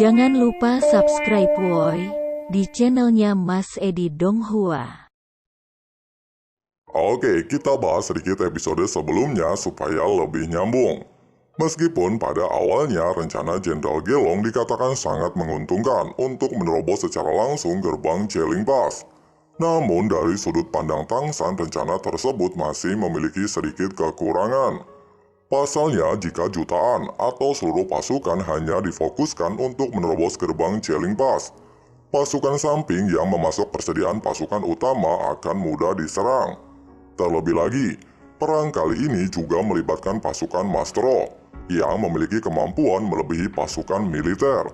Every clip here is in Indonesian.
Jangan lupa subscribe woi di channelnya Mas Edi Donghua. Oke, kita bahas sedikit episode sebelumnya supaya lebih nyambung. Meskipun pada awalnya rencana Jenderal Gelong dikatakan sangat menguntungkan untuk menerobos secara langsung gerbang Jeling Pass. Namun dari sudut pandang Tang San, rencana tersebut masih memiliki sedikit kekurangan. Pasalnya, jika jutaan atau seluruh pasukan hanya difokuskan untuk menerobos gerbang Jeling Pass, pasukan samping yang memasuk persediaan pasukan utama akan mudah diserang. Terlebih lagi, perang kali ini juga melibatkan pasukan Mastro yang memiliki kemampuan melebihi pasukan militer.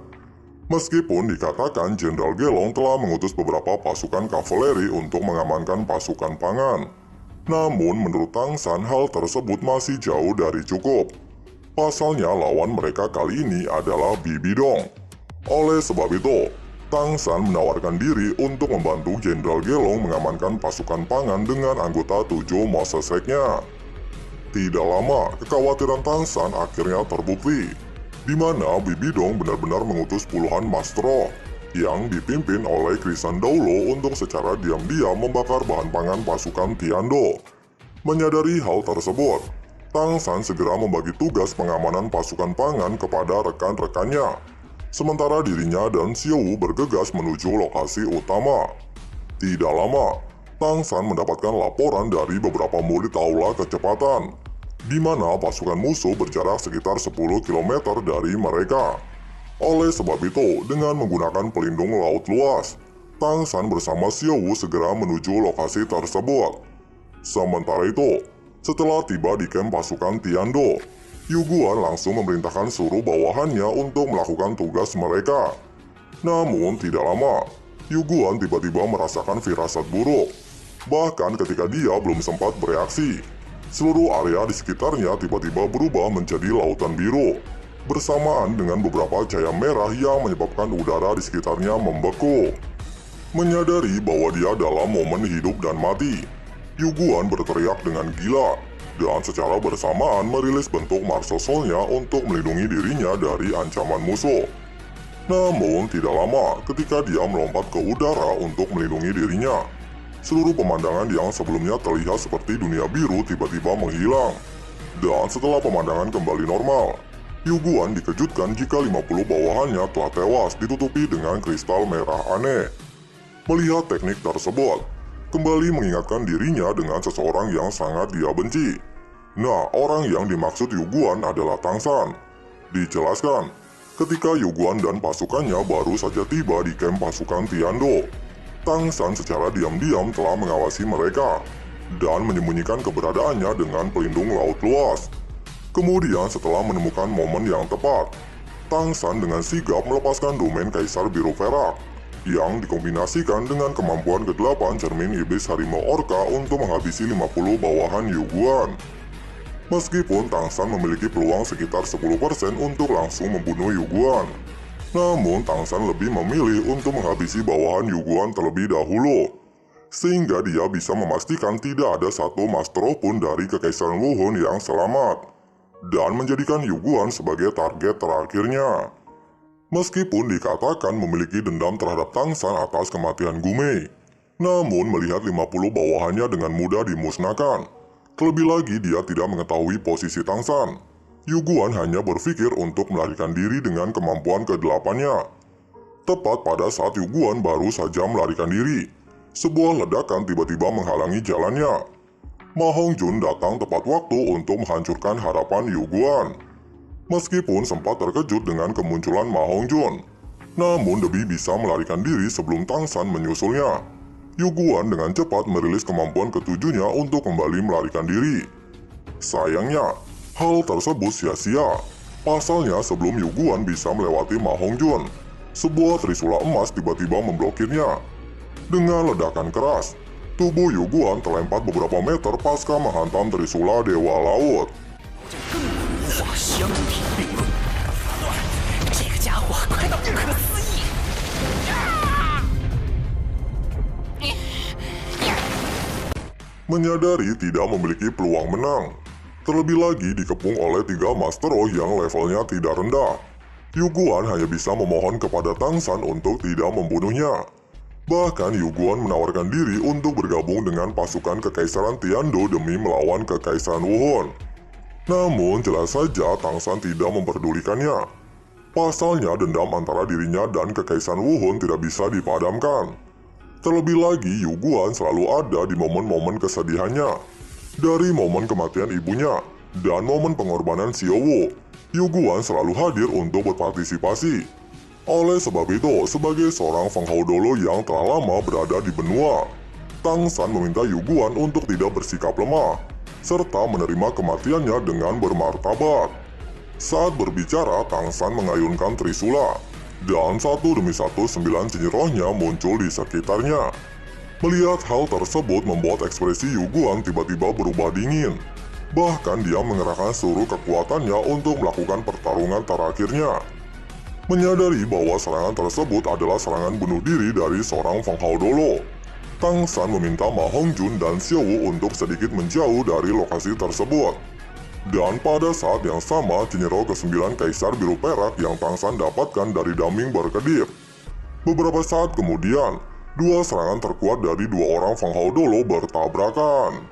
Meskipun dikatakan Jenderal Gelong telah mengutus beberapa pasukan kavaleri untuk mengamankan pasukan pangan, namun menurut Tang San hal tersebut masih jauh dari cukup. Pasalnya lawan mereka kali ini adalah Bibi Dong. Oleh sebab itu, Tang San menawarkan diri untuk membantu Jenderal Gelong mengamankan pasukan pangan dengan anggota 7 Mosaseknya. Tidak lama, kekhawatiran Tang San akhirnya terbukti, di mana Bibi Dong benar-benar mengutus puluhan Mastro yang dipimpin oleh Krisan Daulo untuk secara diam-diam membakar bahan pangan pasukan Tiando. Menyadari hal tersebut, Tang San segera membagi tugas pengamanan pasukan pangan kepada rekan-rekannya. Sementara dirinya dan Xiao Wu bergegas menuju lokasi utama. Tidak lama, Tang San mendapatkan laporan dari beberapa murid aula kecepatan, di mana pasukan musuh berjarak sekitar 10 km dari mereka. Oleh sebab itu, dengan menggunakan pelindung laut luas, Tang San bersama Xiao Wu segera menuju lokasi tersebut. Sementara itu, setelah tiba di kamp pasukan Tiando, Yu Guan langsung memerintahkan seluruh bawahannya untuk melakukan tugas mereka. Namun tidak lama, Yu Guan tiba-tiba merasakan firasat buruk. Bahkan ketika dia belum sempat bereaksi, seluruh area di sekitarnya tiba-tiba berubah menjadi lautan biru, bersamaan dengan beberapa cahaya merah yang menyebabkan udara di sekitarnya membeku. Menyadari bahwa dia dalam momen hidup dan mati, Yu Guan berteriak dengan gila, dan secara bersamaan merilis bentuk Martial Soul-nya untuk melindungi dirinya dari ancaman musuh. Namun tidak lama ketika dia melompat ke udara untuk melindungi dirinya, seluruh pemandangan yang sebelumnya terlihat seperti dunia biru tiba-tiba menghilang. Dan setelah pemandangan kembali normal, Yu Guan dikejutkan jika 50 bawahannya telah tewas ditutupi dengan kristal merah aneh. Melihat teknik tersebut, kembali mengingatkan dirinya dengan seseorang yang sangat dia benci. Nah, orang yang dimaksud Yu Guan adalah Tang San. Dijelaskan, ketika Yu Guan dan pasukannya baru saja tiba di kamp pasukan Tiando, Tang San secara diam-diam telah mengawasi mereka dan menyembunyikan keberadaannya dengan pelindung laut luas. Kemudian setelah menemukan momen yang tepat, Tang San dengan sigap melepaskan domain Kaisar Biru Perak yang dikombinasikan dengan kemampuan ke-8 cermin iblis harimau orca untuk menghabisi 50 bawahan Yu Guan. Meskipun Tang San memiliki peluang sekitar 10% untuk langsung membunuh Yu Guan, namun Tang San lebih memilih untuk menghabisi bawahan Yu Guan terlebih dahulu, sehingga dia bisa memastikan tidak ada satu Mastro pun dari Kekaisaran Wuhun yang selamat, dan menjadikan Yu Guan sebagai target terakhirnya. Meskipun dikatakan memiliki dendam terhadap Tang San atas kematian Gumei, namun melihat 50 bawahannya dengan mudah dimusnahkan, terlebih lagi dia tidak mengetahui posisi Tang San, Yu Guan hanya berpikir untuk melarikan diri dengan kemampuan ke-8-nya. Tepat pada saat Yu Guan baru saja melarikan diri, sebuah ledakan tiba-tiba menghalangi jalannya. Ma Hongjun datang tepat waktu untuk menghancurkan harapan Yu Guan. Meskipun sempat terkejut dengan kemunculan Ma Hongjun, namun demi bisa melarikan diri sebelum Tang San menyusulnya, Yu Guan dengan cepat merilis kemampuan ketujuhnya untuk kembali melarikan diri. Sayangnya, hal tersebut sia-sia. Pasalnya sebelum Yu Guan bisa melewati Ma Hongjun, sebuah trisula emas tiba-tiba memblokirnya. Dengan ledakan keras, tubuh Yu Guan terlempar beberapa meter pasca menghantam trisula Dewa Laut. Menyadari tidak memiliki peluang menang, terlebih lagi dikepung oleh 3 Mastro yang levelnya tidak rendah. Yuguan hanya bisa memohon kepada Tang San untuk tidak membunuhnya. Bahkan Yuguan menawarkan diri untuk bergabung dengan pasukan Kekaisaran Tiando demi melawan Kekaisaran Wuhun. Namun jelas saja Tang San tidak memperdulikannya. Pasalnya dendam antara dirinya dan Kekaisaran Wuhun tidak bisa dipadamkan. Terlebih lagi Yuguan selalu ada di momen-momen kesedihannya. Dari momen kematian ibunya dan momen pengorbanan Xiaowu, Yuguan selalu hadir untuk berpartisipasi. Oleh sebab itu, sebagai seorang Fenghaodolo yang telah lama berada di benua, Tang San meminta Yuguan untuk tidak bersikap lemah, serta menerima kematiannya dengan bermartabat. Saat berbicara, Tang San mengayunkan trisula, dan satu demi satu 9 cincin rohnya muncul di sekitarnya. Melihat hal tersebut membuat ekspresi Yuguan tiba-tiba berubah dingin. Bahkan dia mengerahkan seluruh kekuatannya untuk melakukan pertarungan terakhirnya. Menyadari bahwa serangan tersebut adalah serangan bunuh diri dari seorang Fenghaodolo, Tang San meminta Ma Hongjun dan Xiaowu untuk sedikit menjauh dari lokasi tersebut. Dan pada saat yang sama, cincin roh ke-9 Kaisar Biru Perak yang Tang San dapatkan dari Daming berkedip. Beberapa saat kemudian, dua serangan terkuat dari dua orang Fenghaodolo bertabrakan.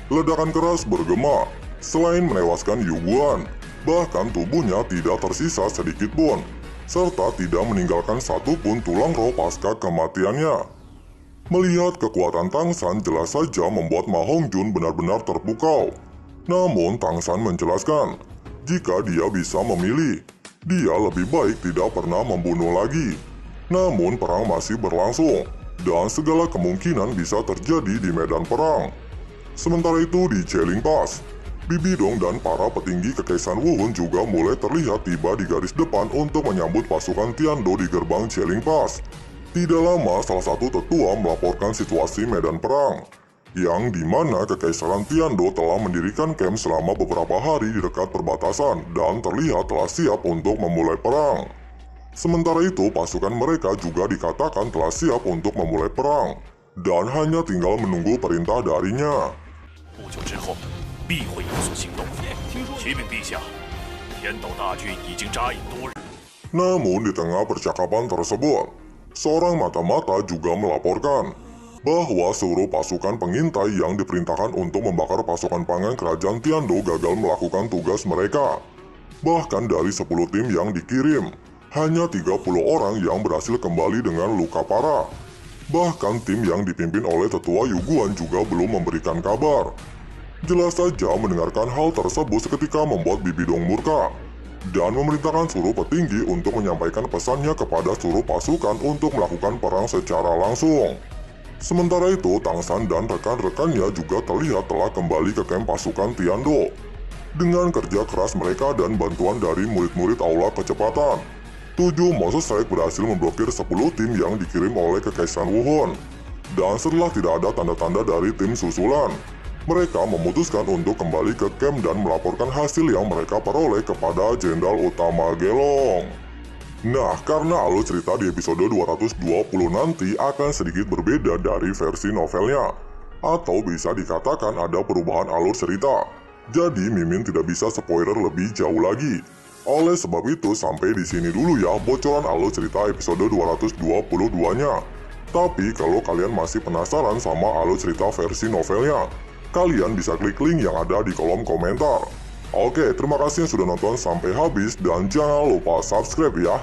Ledakan keras bergema, selain menewaskan Yuguan, bahkan tubuhnya tidak tersisa sedikit pun, serta tidak meninggalkan satupun tulang roh pasca kematiannya. Melihat kekuatan Tang San jelas saja membuat Ma Hongjun benar-benar terpukau. Namun Tang San menjelaskan, jika dia bisa memilih, dia lebih baik tidak pernah membunuh lagi. Namun perang masih berlangsung, dan segala kemungkinan bisa terjadi di medan perang. Sementara itu di Cheling Pass, Bibidong dan para petinggi Kekaisaran Wuhun juga mulai terlihat tiba di garis depan untuk menyambut pasukan Tiando di gerbang Cheling Pass. Tidak lama salah satu tetua melaporkan situasi medan perang, yang dimana Kekaisaran Tiando telah mendirikan camp selama beberapa hari di dekat perbatasan dan terlihat telah siap untuk memulai perang. Sementara itu pasukan mereka juga dikatakan telah siap untuk memulai perang, dan hanya tinggal menunggu perintah darinya. 不久之后，必会有所行动。启禀陛下，天斗大军已经扎营多日。 Namun di tengah percakapan tersebut, seorang mata-mata juga melaporkan bahwa seluruh pasukan pengintai yang diperintahkan untuk membakar pasukan pangan kerajaan Tiando gagal melakukan tugas mereka. Bahkan dari 10 tim yang dikirim, hanya 30 orang yang berhasil kembali dengan luka parah. Bahkan tim yang dipimpin oleh tetua Yuguan juga belum memberikan kabar. Jelas saja mendengarkan hal tersebut seketika membuat Bibidong murka dan memerintahkan seluruh petinggi untuk menyampaikan pesannya kepada seluruh pasukan untuk melakukan perang secara langsung. Sementara itu, Tang San dan rekan-rekannya juga terlihat telah kembali ke kamp pasukan Tiando. Dengan kerja keras mereka dan bantuan dari murid-murid Aula Kecepatan, 7 Monster Strike berhasil memblokir 10 tim yang dikirim oleh Kekaisaran Wuhun. Dan setelah tidak ada tanda-tanda dari tim susulan, mereka memutuskan untuk kembali ke camp dan melaporkan hasil yang mereka peroleh kepada Jenderal Utama Gelong. Nah, karena alur cerita di episode 220 nanti akan sedikit berbeda dari versi novelnya, atau bisa dikatakan ada perubahan alur cerita, jadi Mimin tidak bisa spoiler lebih jauh lagi. Oleh sebab itu, sampai di sini dulu ya bocoran alur cerita episode 222-nya. Tapi kalau kalian masih penasaran sama alur cerita versi novelnya, kalian bisa klik link yang ada di kolom komentar. Oke, terima kasih yang sudah nonton sampai habis dan jangan lupa subscribe ya.